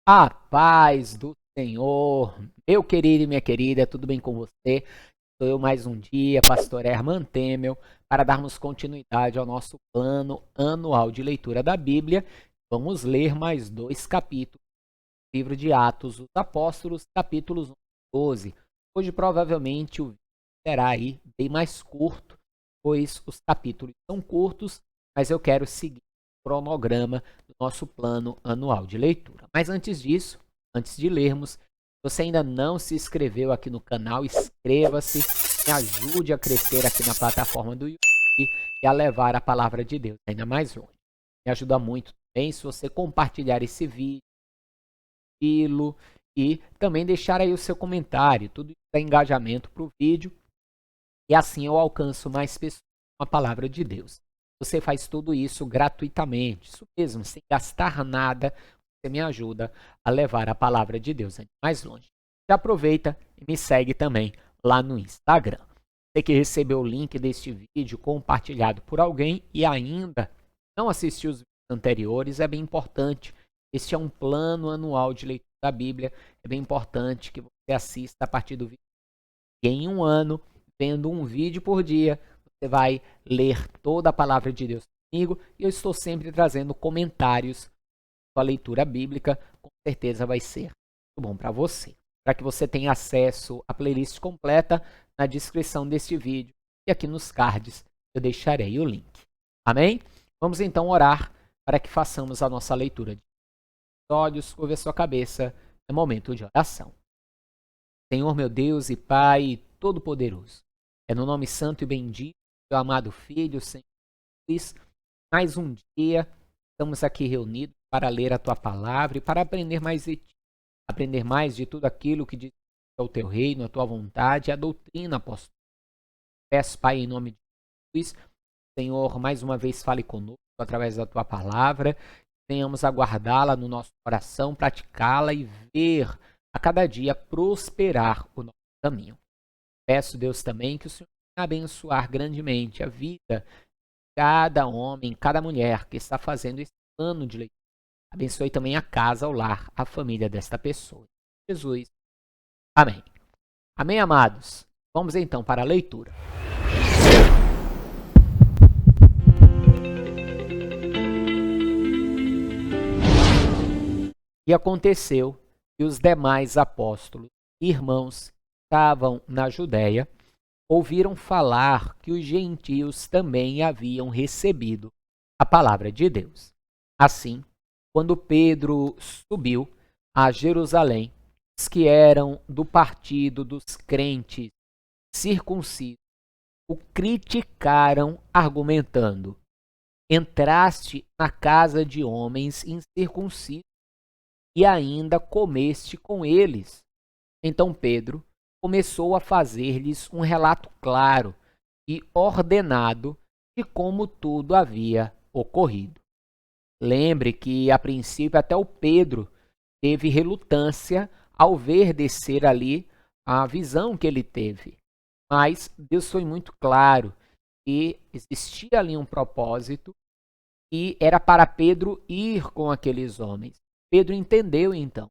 A paz do Senhor, meu querido e minha querida, tudo bem com você? Sou eu mais um dia, pastor Herman Temel, para darmos continuidade ao nosso plano anual de leitura da Bíblia. Vamos ler mais 2 capítulos do livro de Atos dos Apóstolos, capítulos 1 e 12. Hoje provavelmente o vídeo será aí bem mais curto, pois os capítulos são curtos, mas eu quero seguir o cronograma do nosso plano anual de leitura. Mas antes disso, antes de lermos, se você ainda não se inscreveu aqui no canal, inscreva-se, me ajude a crescer aqui na plataforma do YouTube e a levar a palavra de Deus ainda mais longe. Me ajuda muito também se você compartilhar esse vídeo e também deixar aí o seu comentário, tudo isso dá engajamento para o vídeo e assim eu alcanço mais pessoas com a palavra de Deus. Você faz tudo isso gratuitamente, isso mesmo, sem gastar nada, você me ajuda a levar a palavra de Deus mais longe. Já aproveita e me segue também lá no Instagram. Você que recebeu o link deste vídeo compartilhado por alguém e ainda não assistiu os vídeos anteriores, é bem importante. Este é um plano anual de leitura da Bíblia, é bem importante que você assista a partir do vídeo. E em um ano, vendo um vídeo por dia, você vai ler toda a palavra de Deus comigo e eu estou sempre trazendo comentários com a leitura bíblica, com certeza vai ser muito bom para você. Para que você tenha acesso à playlist completa na descrição deste vídeo e aqui nos cards eu deixarei o link. Amém? Vamos então orar para que façamos a nossa leitura de olhos, curva a sua cabeça, é momento de oração. Senhor meu Deus e Pai Todo-Poderoso, é no nome santo e bendito do teu amado Filho, Senhor Jesus, mais um dia estamos aqui reunidos para ler a tua palavra e para aprender mais de ti, aprender mais de tudo aquilo que diz ao teu reino, a tua vontade e a doutrina apostólica. Peço, Pai, em nome de Jesus, Senhor, mais uma vez fale conosco através da tua palavra, venhamos aguardá-la no nosso coração, praticá-la e ver a cada dia prosperar o nosso caminho. Peço, Deus, também que o Senhor venha abençoar grandemente a vida de cada homem, cada mulher que está fazendo esse plano de leitura. Abençoe também a casa, o lar, a família desta pessoa. Jesus. Amém. Amém, amados? Vamos então para a leitura. E aconteceu que os demais apóstolos e irmãos que estavam na Judéia ouviram falar que os gentios também haviam recebido a palavra de Deus. Assim, quando Pedro subiu a Jerusalém, os que eram do partido dos crentes circuncisos o criticaram, argumentando: entraste na casa de homens incircuncisos e ainda comeste com eles. Então Pedro começou a fazer-lhes um relato claro e ordenado de como tudo havia ocorrido. Lembre que, a princípio, até o Pedro teve relutância ao ver descer ali a visão que ele teve. Mas Deus foi muito claro que existia ali um propósito e era para Pedro ir com aqueles homens. Pedro entendeu então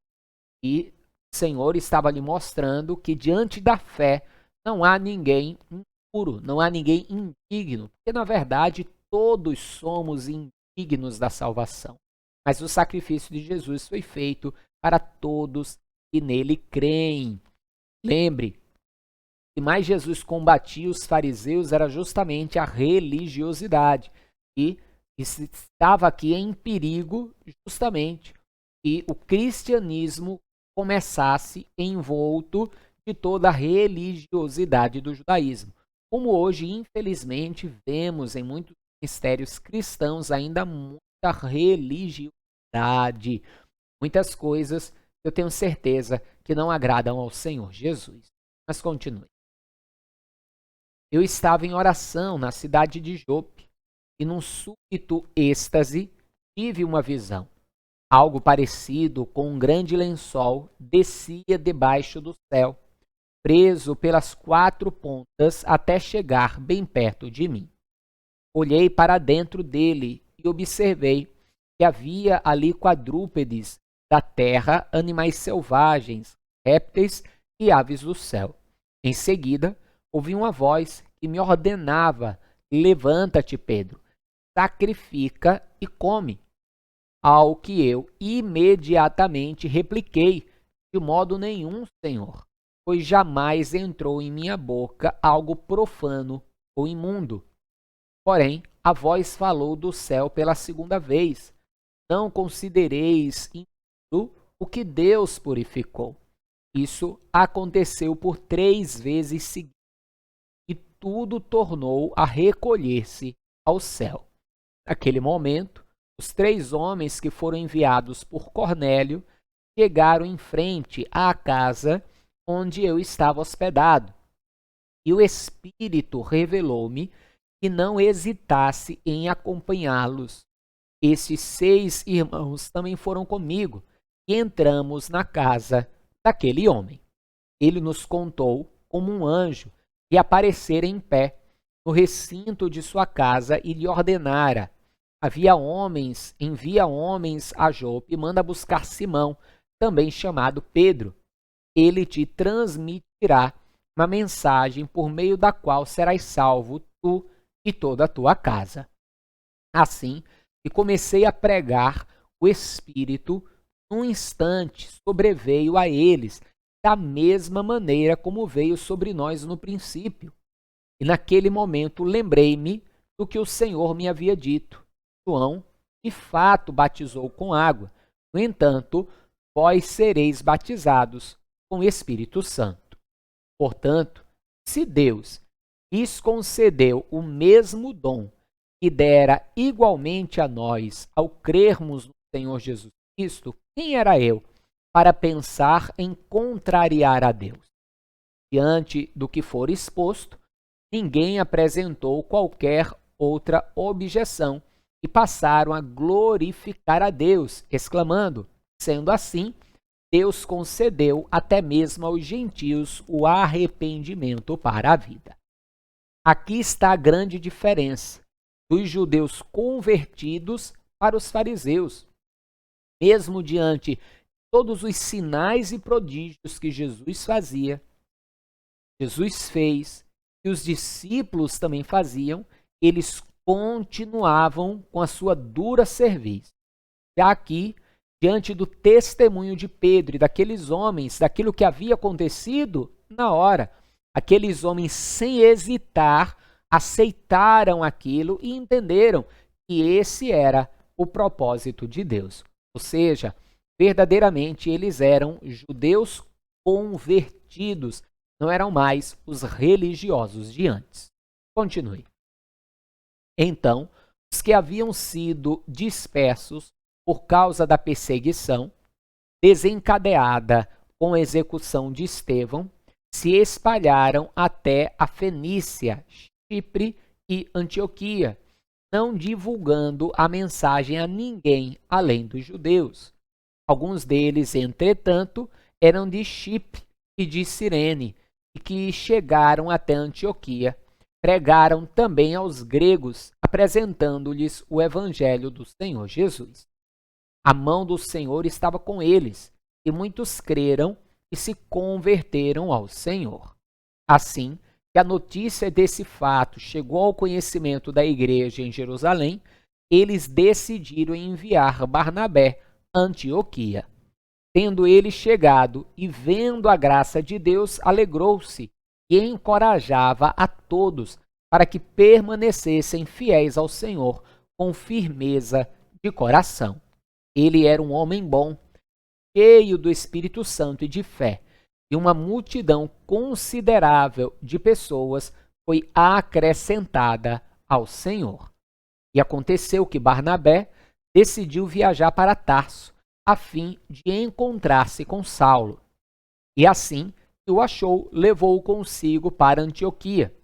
e o Senhor estava lhe mostrando que diante da fé não há ninguém impuro, não há ninguém indigno, porque na verdade todos somos indignos da salvação. Mas o sacrifício de Jesus foi feito para todos que nele creem. Lembre, o que mais Jesus combatia os fariseus era justamente a religiosidade. E estava aqui em perigo justamente que o cristianismo começasse envolto de toda a religiosidade do judaísmo. Como hoje, infelizmente, vemos em muitos ministérios cristãos ainda muita religiosidade, muitas coisas que eu tenho certeza que não agradam ao Senhor Jesus. Mas continue. Eu estava em oração na cidade de Jope e num súbito êxtase tive uma visão. Algo parecido com um grande lençol descia debaixo do céu, preso pelas 4 pontas até chegar bem perto de mim. Olhei para dentro dele e observei que havia ali quadrúpedes da terra, animais selvagens, répteis e aves do céu. Em seguida, ouvi uma voz que me ordenava: levanta-te, Pedro, sacrifica e come. Ao que eu imediatamente repliquei: de modo nenhum, Senhor, pois jamais entrou em minha boca algo profano ou imundo. Porém, a voz falou do céu pela segunda vez: não considereis impuro o que Deus purificou. Isso aconteceu por 3 vezes seguidas, e tudo tornou a recolher-se ao céu. Naquele momento, os 3 homens que foram enviados por Cornélio chegaram em frente à casa onde eu estava hospedado. E o Espírito revelou-me que não hesitasse em acompanhá-los. Estes 6 irmãos também foram comigo, e entramos na casa daquele homem. Ele nos contou como um anjo e aparecera em pé no recinto de sua casa e lhe ordenara: envia homens a Jope e manda buscar Simão, também chamado Pedro. Ele te transmitirá uma mensagem por meio da qual serás salvo tu e toda a tua casa. Assim que comecei a pregar, o Espírito, num instante, sobreveio a eles, da mesma maneira como veio sobre nós no princípio. E naquele momento lembrei-me do que o Senhor me havia dito: João, de fato, batizou com água. No entanto, vós sereis batizados com o Espírito Santo. Portanto, se Deus lhes concedeu o mesmo dom que dera igualmente a nós ao crermos no Senhor Jesus Cristo, quem era eu para pensar em contrariar a Deus? Diante do que for exposto, ninguém apresentou qualquer outra objeção e passaram a glorificar a Deus, exclamando: sendo assim, Deus concedeu até mesmo aos gentios o arrependimento para a vida. Aqui está a grande diferença dos judeus convertidos para os fariseus. Mesmo diante de todos os sinais e prodígios que Jesus fez, e os discípulos também faziam, eles continuavam com a sua dura cerviz. Já aqui, diante do testemunho de Pedro e daqueles homens, daquilo que havia acontecido, na hora, aqueles homens, sem hesitar, aceitaram aquilo e entenderam que esse era o propósito de Deus. Ou seja, verdadeiramente eles eram judeus convertidos, não eram mais os religiosos de antes. Continue. Então, os que haviam sido dispersos por causa da perseguição desencadeada com a execução de Estevão, se espalharam até a Fenícia, Chipre e Antioquia, não divulgando a mensagem a ninguém além dos judeus. Alguns deles, entretanto, eram de Chipre e de Cirene, e que chegaram até Antioquia, pregaram também aos gregos, apresentando-lhes o evangelho do Senhor Jesus. A mão do Senhor estava com eles, e muitos creram e se converteram ao Senhor. Assim que a notícia desse fato chegou ao conhecimento da igreja em Jerusalém, eles decidiram enviar Barnabé a Antioquia. Tendo ele chegado e vendo a graça de Deus, alegrou-se e encorajava a todos para que permanecessem fiéis ao Senhor com firmeza de coração. Ele era um homem bom, cheio do Espírito Santo e de fé, e uma multidão considerável de pessoas foi acrescentada ao Senhor. E aconteceu que Barnabé decidiu viajar para Tarso, a fim de encontrar-se com Saulo. E assim que o achou, levou-o consigo para Antioquia.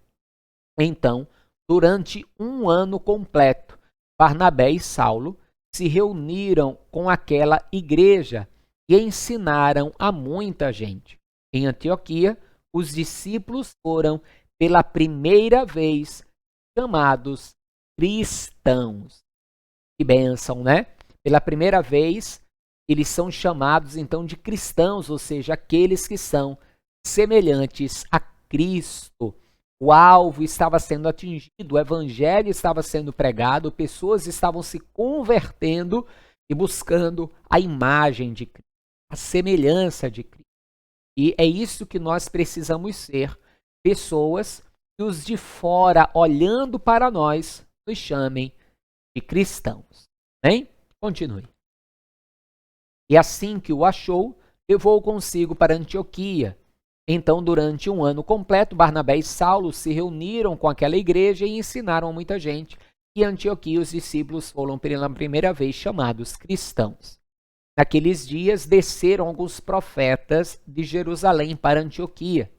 Então, durante 1 ano completo, Barnabé e Saulo se reuniram com aquela igreja e ensinaram a muita gente. Em Antioquia, os discípulos foram, pela primeira vez, chamados cristãos. Que bênção, né? Pela primeira vez, eles são chamados então de cristãos, ou seja, aqueles que são semelhantes a Cristo. O alvo estava sendo atingido, o evangelho estava sendo pregado, pessoas estavam se convertendo e buscando a imagem de Cristo, a semelhança de Cristo. E é isso que nós precisamos ser, pessoas que os de fora, olhando para nós, nos chamem de cristãos. Bem? Continue. E assim que o achou, levou-o consigo para Antioquia. Então, durante um ano completo, Barnabé e Saulo se reuniram com aquela igreja e ensinaram a muita gente. E em Antioquia os discípulos foram pela primeira vez chamados cristãos. Naqueles dias desceram alguns profetas de Jerusalém para Antioquia.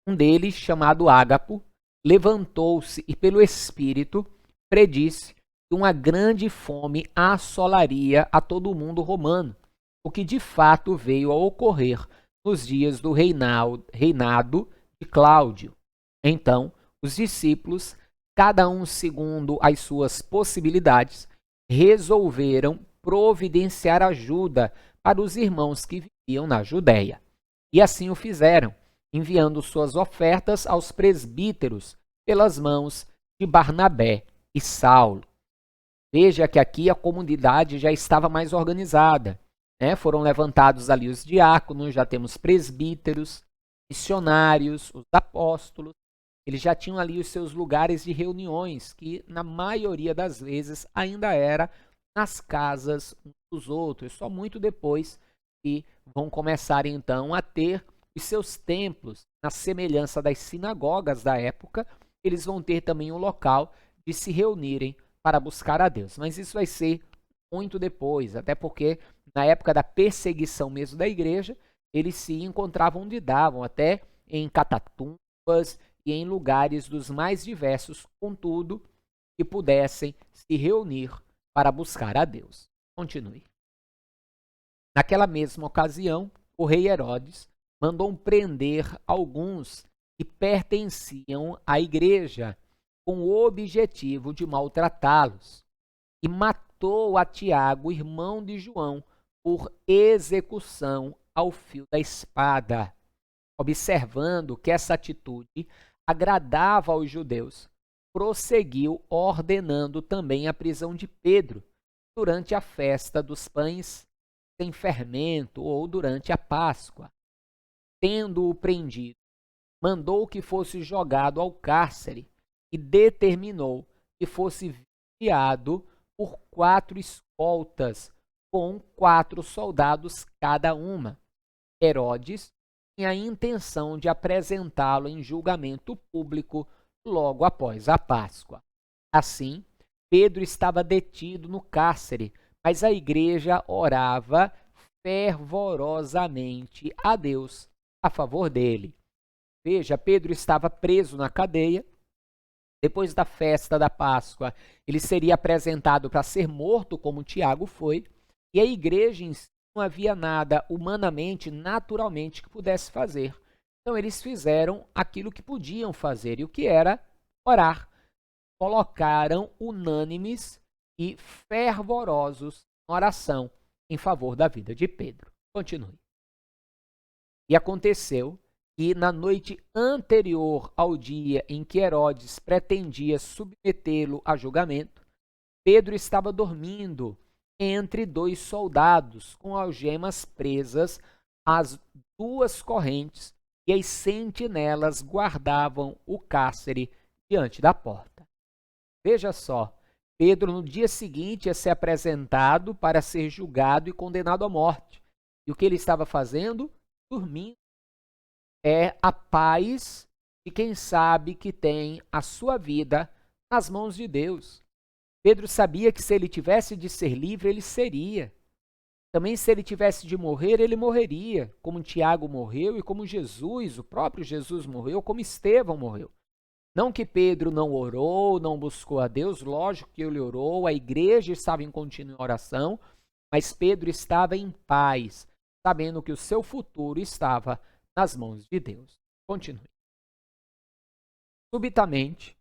Um deles, chamado Ágapo, levantou-se e pelo Espírito predisse que uma grande fome assolaria a todo o mundo romano, o que de fato veio a ocorrer nos dias do reinado de Cláudio. Então, os discípulos, cada um segundo as suas possibilidades, resolveram providenciar ajuda para os irmãos que viviam na Judéia. E assim o fizeram, enviando suas ofertas aos presbíteros pelas mãos de Barnabé e Saulo. Veja que aqui a comunidade já estava mais organizada. Foram levantados ali os diáconos, já temos presbíteros, missionários, os apóstolos. Eles já tinham ali os seus lugares de reuniões, que na maioria das vezes ainda era nas casas uns dos outros. Só muito depois que vão começar então a ter os seus templos, na semelhança das sinagogas da época, eles vão ter também um local de se reunirem para buscar a Deus. Mas isso vai ser muito depois, até porque na época da perseguição mesmo da igreja, eles se encontravam onde davam, até em catatumbas e em lugares dos mais diversos, contudo, que pudessem se reunir para buscar a Deus. Continue. Naquela mesma ocasião, o rei Herodes mandou prender alguns que pertenciam à igreja, com o objetivo de maltratá-los, e matou a Tiago, irmão de João, por execução ao fio da espada. Observando que essa atitude agradava aos judeus, prosseguiu ordenando também a prisão de Pedro durante a festa dos pães sem fermento ou durante a Páscoa. Tendo-o prendido, mandou que fosse jogado ao cárcere e determinou que fosse vigiado por 4 escoltas, com 4 soldados cada uma. Herodes tinha a intenção de apresentá-lo em julgamento público logo após a Páscoa. Assim, Pedro estava detido no cárcere, mas a igreja orava fervorosamente a Deus a favor dele. Veja, Pedro estava preso na cadeia. Depois da festa da Páscoa, ele seria apresentado para ser morto, como Tiago foi, e a igreja em si não havia nada humanamente, naturalmente, que pudesse fazer. Então, eles fizeram aquilo que podiam fazer, e o que era orar. Colocaram unânimes e fervorosos na oração em favor da vida de Pedro. Continue. E aconteceu que na noite anterior ao dia em que Herodes pretendia submetê-lo a julgamento, Pedro estava dormindo entre 2 soldados, com algemas presas às 2 correntes, e as sentinelas guardavam o cárcere diante da porta. Veja só, Pedro no dia seguinte ia ser apresentado para ser julgado e condenado à morte. E o que ele estava fazendo? Dormindo. É a paz de quem sabe que tem a sua vida nas mãos de Deus. Pedro sabia que se ele tivesse de ser livre, ele seria. Também se ele tivesse de morrer, ele morreria, como Tiago morreu e como Jesus, o próprio Jesus morreu, como Estevão morreu. Não que Pedro não orou, não buscou a Deus, lógico que ele orou, a igreja estava em contínua oração, mas Pedro estava em paz, sabendo que o seu futuro estava nas mãos de Deus. Continue. Subitamente,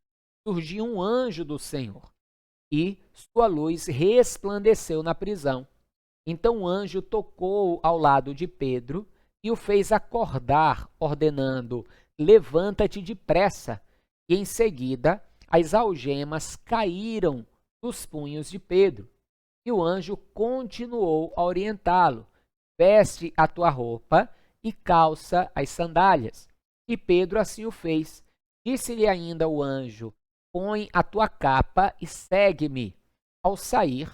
surgiu um anjo do Senhor, e sua luz resplandeceu na prisão. Então o anjo tocou ao lado de Pedro e o fez acordar, ordenando: levanta-te depressa. E em seguida as algemas caíram dos punhos de Pedro. E o anjo continuou a orientá-lo: veste a tua roupa e calça as sandálias. E Pedro assim o fez. Disse-lhe ainda o anjo: põe a tua capa e segue-me. Ao sair,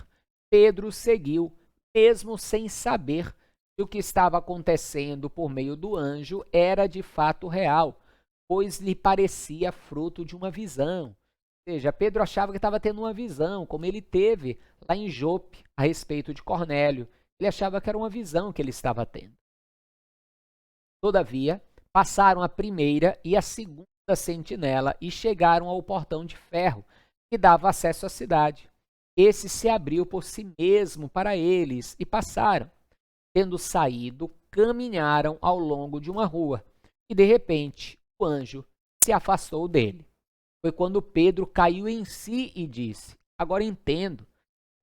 Pedro seguiu, mesmo sem saber que o que estava acontecendo por meio do anjo era de fato real, pois lhe parecia fruto de uma visão. Ou seja, Pedro achava que estava tendo uma visão, como ele teve lá em Jope, a respeito de Cornélio. Ele achava que era uma visão que ele estava tendo. Todavia, passaram a primeira e a segunda sentinela e chegaram ao portão de ferro, que dava acesso à cidade. Esse se abriu por si mesmo para eles e passaram. Tendo saído, caminharam ao longo de uma rua e, de repente, o anjo se afastou dele. Foi quando Pedro caiu em si e disse: agora entendo,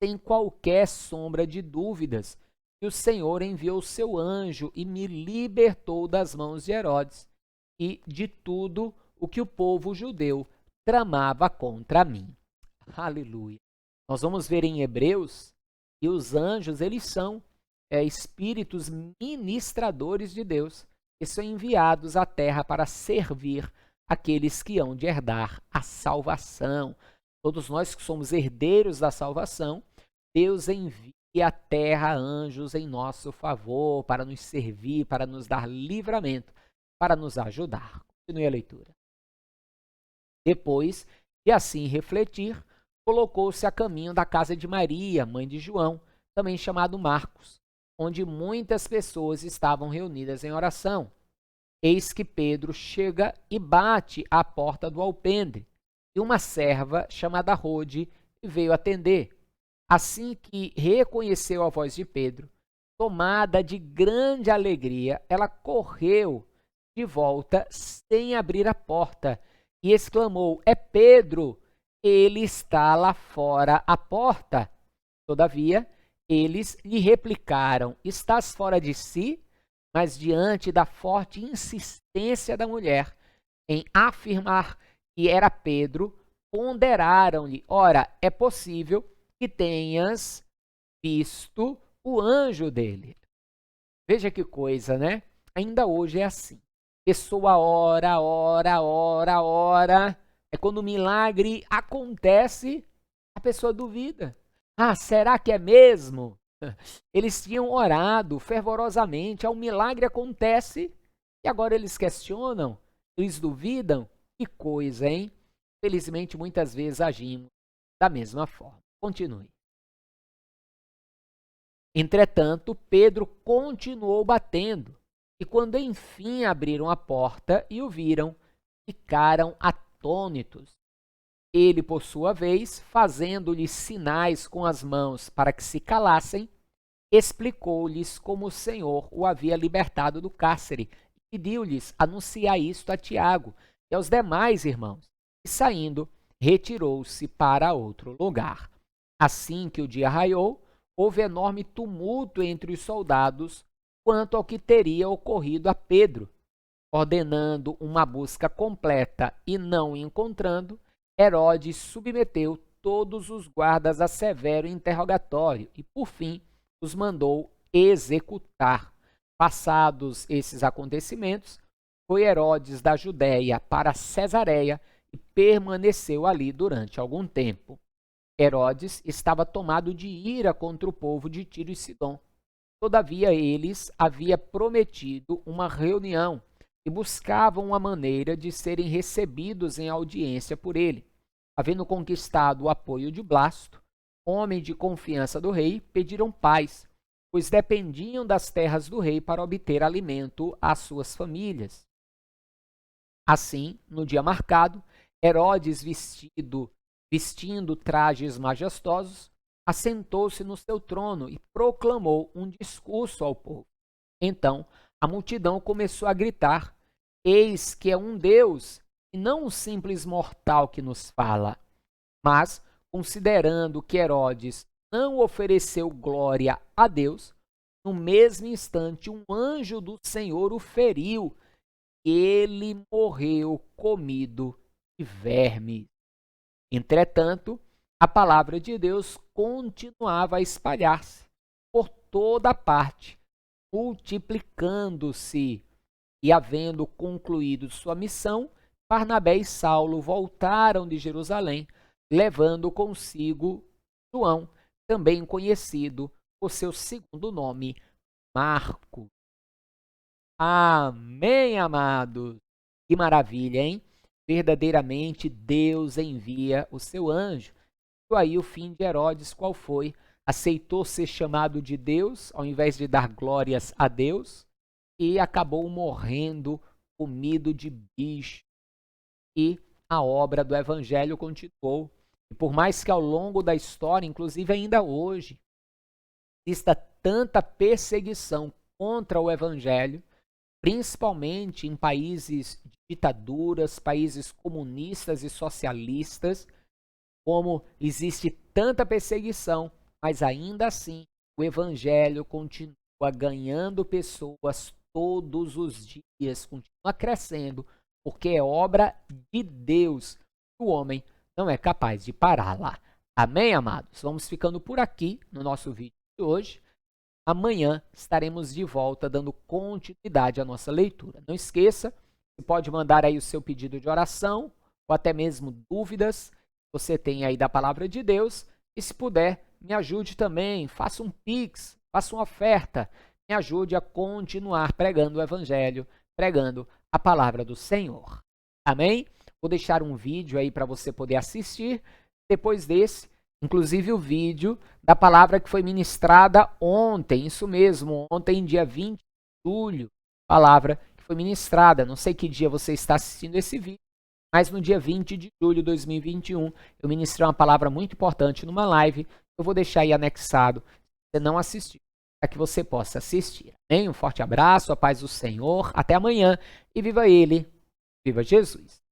sem qualquer sombra de dúvidas, que o Senhor enviou seu anjo e me libertou das mãos de Herodes e de tudo o que o povo judeu tramava contra mim. Aleluia. Nós vamos ver em Hebreus que os anjos, eles são espíritos ministradores de Deus, que são enviados à terra para servir aqueles que hão de herdar a salvação. Todos nós que somos herdeiros da salvação, Deus envia à terra anjos em nosso favor, para nos servir, para nos dar livramento, para nos ajudar. Continue a leitura. Depois de assim refletir, colocou-se a caminho da casa de Maria, mãe de João, também chamado Marcos, onde muitas pessoas estavam reunidas em oração. Eis que Pedro chega e bate à porta do alpendre, e uma serva chamada Rode veio atender. Assim que reconheceu a voz de Pedro, tomada de grande alegria, ela correu de volta sem abrir a porta e exclamou: é Pedro, ele está lá fora à porta. Todavia, eles lhe replicaram: estás fora de si? Mas diante da forte insistência da mulher em afirmar que era Pedro, ponderaram-lhe: ora, é possível que tenhas visto o anjo dele. Veja que coisa, né? Ainda hoje é assim. Pessoa ora, ora, ora, ora. É quando o milagre acontece, a pessoa duvida. Ah, será que é mesmo? Eles tinham orado fervorosamente, um milagre acontece e agora eles questionam, eles duvidam. Que coisa, hein? Felizmente, muitas vezes agimos da mesma forma. Continue. Entretanto, Pedro continuou batendo, e quando enfim abriram a porta e o viram, ficaram atônitos. Ele, por sua vez, fazendo-lhes sinais com as mãos para que se calassem, explicou-lhes como o Senhor o havia libertado do cárcere e pediu-lhes anunciar isto a Tiago e aos demais irmãos. E saindo, retirou-se para outro lugar. Assim que o dia raiou, houve enorme tumulto entre os soldados quanto ao que teria ocorrido a Pedro. Ordenando uma busca completa e não encontrando, Herodes submeteu todos os guardas a severo interrogatório e, por fim, os mandou executar. Passados esses acontecimentos, foi Herodes da Judéia para Cesareia e permaneceu ali durante algum tempo. Herodes estava tomado de ira contra o povo de Tiro e Sidom. Todavia, eles havia prometido uma reunião e buscavam uma maneira de serem recebidos em audiência por ele. Havendo conquistado o apoio de Blasto, homem de confiança do rei, pediram paz, pois dependiam das terras do rei para obter alimento às suas famílias. Assim, no dia marcado, Herodes, vestindo trajes majestosos, assentou-se no seu trono e proclamou um discurso ao povo. Então, a multidão começou a gritar: eis que é um Deus, e não um simples mortal que nos fala. Mas, considerando que Herodes não ofereceu glória a Deus, no mesmo instante um anjo do Senhor o feriu. Ele morreu comido de vermes. Entretanto, a palavra de Deus continuava a espalhar-se por toda parte, multiplicando-se. E havendo concluído sua missão, Barnabé e Saulo voltaram de Jerusalém, levando consigo João, também conhecido por seu segundo nome, Marcos. Amém, amados? Que maravilha, hein? Verdadeiramente Deus envia o seu anjo. E aí o fim de Herodes qual foi? Aceitou ser chamado de Deus, ao invés de dar glórias a Deus, e acabou morrendo comido de bicho. E a obra do evangelho continuou. E por mais que ao longo da história, inclusive ainda hoje, exista tanta perseguição contra o evangelho, principalmente em países de ditaduras, países comunistas e socialistas, como existe tanta perseguição, mas ainda assim o evangelho continua ganhando pessoas todos os dias, continua crescendo, porque é obra de Deus. O homem não é capaz de parar lá. Amém, amados? Vamos ficando por aqui no nosso vídeo de hoje. Amanhã estaremos de volta dando continuidade à nossa leitura. Não esqueça, você pode mandar aí o seu pedido de oração ou até mesmo dúvidas que você tem aí da palavra de Deus. E se puder, me ajude também, faça um Pix, faça uma oferta, me ajude a continuar pregando o Evangelho, pregando a palavra do Senhor. Amém? Vou deixar um vídeo aí para você poder assistir. Depois desse, inclusive o vídeo da palavra que foi ministrada ontem, isso mesmo, ontem, dia 20 de julho, palavra que foi ministrada. Não sei que dia você está assistindo esse vídeo, mas no dia 20 de julho de 2021, eu ministrei uma palavra muito importante numa live. Eu vou deixar aí anexado, se você não assistiu, para que você possa assistir. Amém? Um forte abraço, a paz do Senhor, até amanhã e viva Ele, viva Jesus!